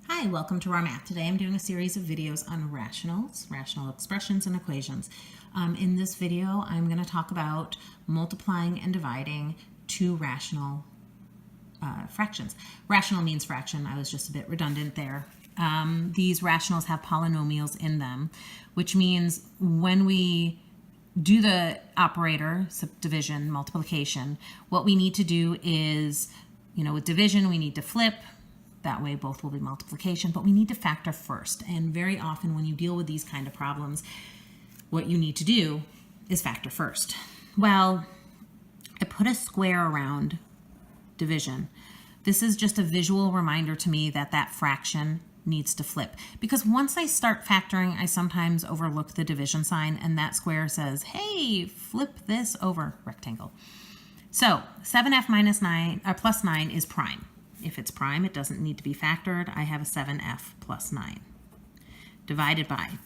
Hi, welcome to Raw Math. Today I'm doing a series of videos on rationals, rational expressions, and equations. In this video, I'm going to talk about multiplying and dividing two rational fractions. Rational means fraction. I was just a bit redundant there. These rationals have polynomials in them, which means when we do the operator, subdivision, multiplication, what we need to do is, with division, we need to flip. That way both will be multiplication, but we need to factor first. And very often when you deal with these kind of problems, what you need to do is factor first. Well, I put a square around division. This is just a visual reminder to me that that fraction needs to flip. Because once I start factoring, I sometimes overlook the division sign and that square says, hey, flip this over, rectangle. So 7f minus 9, plus 9 is prime. If it's prime, it doesn't need to be factored. I have a 7f plus 9 divided by.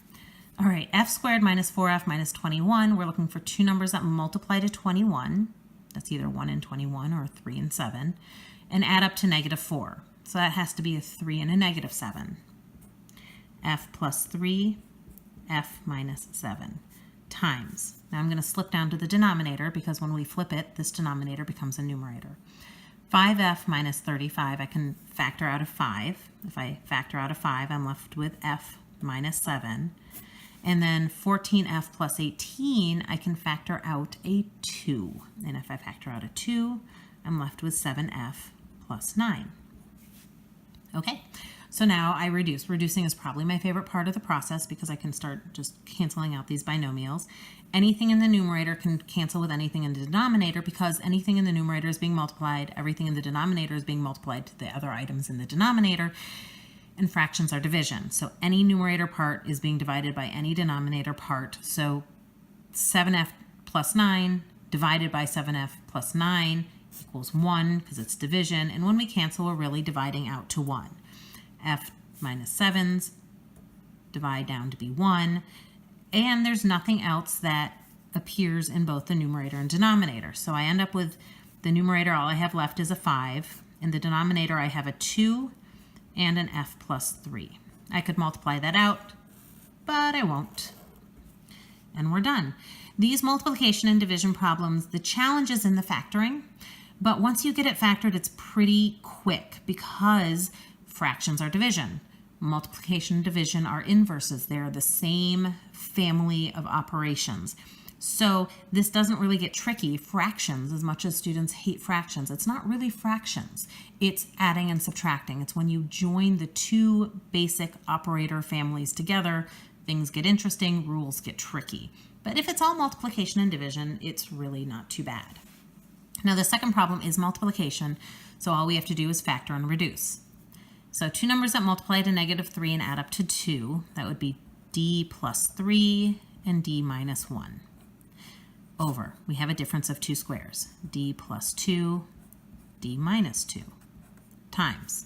All right, f squared minus 4f minus 21. We're looking for two numbers that multiply to 21. That's either 1 and 21 or 3 and 7. And add up to negative 4. So that has to be a 3 and a negative 7. f plus 3, f minus 7 times. Now I'm going to slip down to the denominator because when we flip it, this denominator becomes a numerator. 5f minus 35, I can factor out of 5. If I factor out of 5, I'm left with f minus 7. And then 14f plus 18, I can factor out a 2. And if I factor out a 2, I'm left with 7f plus 9. Okay, so now I reduce. Reducing is probably my favorite part of the process because I can start just canceling out these binomials. Anything in the numerator can cancel with anything in the denominator because anything in the numerator is being multiplied, everything in the denominator is being multiplied to the other items in the denominator, and fractions are division. So any numerator part is being divided by any denominator part. So 7f plus 9 divided by 7f plus 9 equals 1 because it's division. And when we cancel, we're really dividing out to 1. F minus 7s divide down to be 1. And there's nothing else that appears in both the numerator and denominator. So I end up with the numerator, all I have left is a 5. In the denominator, I have a 2 and an f plus 3. I could multiply that out, but I won't. And we're done. These multiplication and division problems, the challenge is in the factoring, but once you get it factored, it's pretty quick because fractions are division. Multiplication and division are inverses. They're the same family of operations. So this doesn't really get tricky. Fractions, as much as students hate fractions, it's not really fractions. It's adding and subtracting. It's when you join the two basic operator families together, things get interesting, rules get tricky. But if it's all multiplication and division, it's really not too bad. Now the second problem is multiplication. So all we have to do is factor and reduce. So two numbers that multiply to negative 3 and add up to 2, that would be d plus 3 and d minus 1. Over, we have a difference of two squares, d plus 2, d minus 2, times.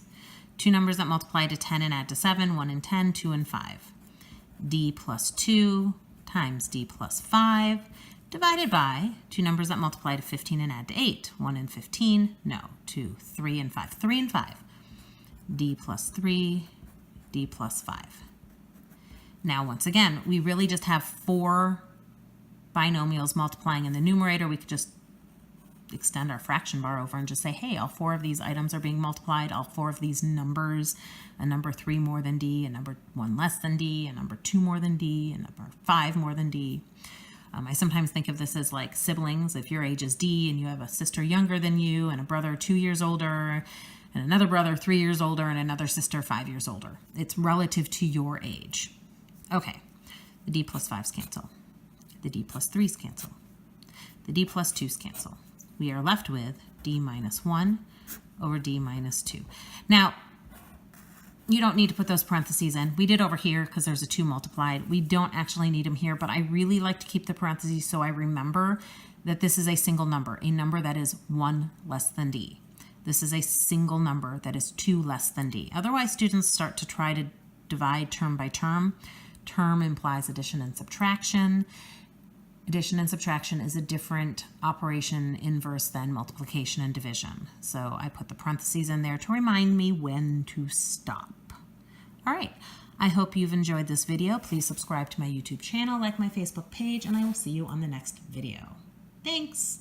Two numbers that multiply to 10 and add to 7, 1 and 10, 2 and 5. d plus 2 times d plus 5, divided by two numbers that multiply to 15 and add to 8, 1 and 15, no, 2, 3 and 5, 3 and 5. d plus 3, d plus 5. Now, once again, we really just have 4 binomials multiplying in the numerator. We could just extend our fraction bar over and just say, hey, all 4 of these items are being multiplied, all 4 of these numbers, a number 3 more than d, a number 1 less than d, a number 2 more than d, a number 5 more than d. I sometimes think of this as like siblings. If your age is d and you have a sister younger than you and a brother 2 years older, and another brother 3 years older, and another sister 5 years older. It's relative to your age. Okay, the d plus 5s cancel. The d plus 3s cancel. The d plus 2s cancel. We are left with d minus 1 over d minus 2. Now, you don't need to put those parentheses in. We did over here because there's a 2 multiplied. We don't actually need them here, but I really like to keep the parentheses so I remember that this is a single number, a number that is 1 less than d. This is a single number that is 2 less than d. Otherwise, students start to try to divide term by term. Term implies addition and subtraction. Addition and subtraction is a different operation inverse than multiplication and division. So I put the parentheses in there to remind me when to stop. All right. I hope you've enjoyed this video. Please subscribe to my YouTube channel, like my Facebook page, and I will see you on the next video. Thanks.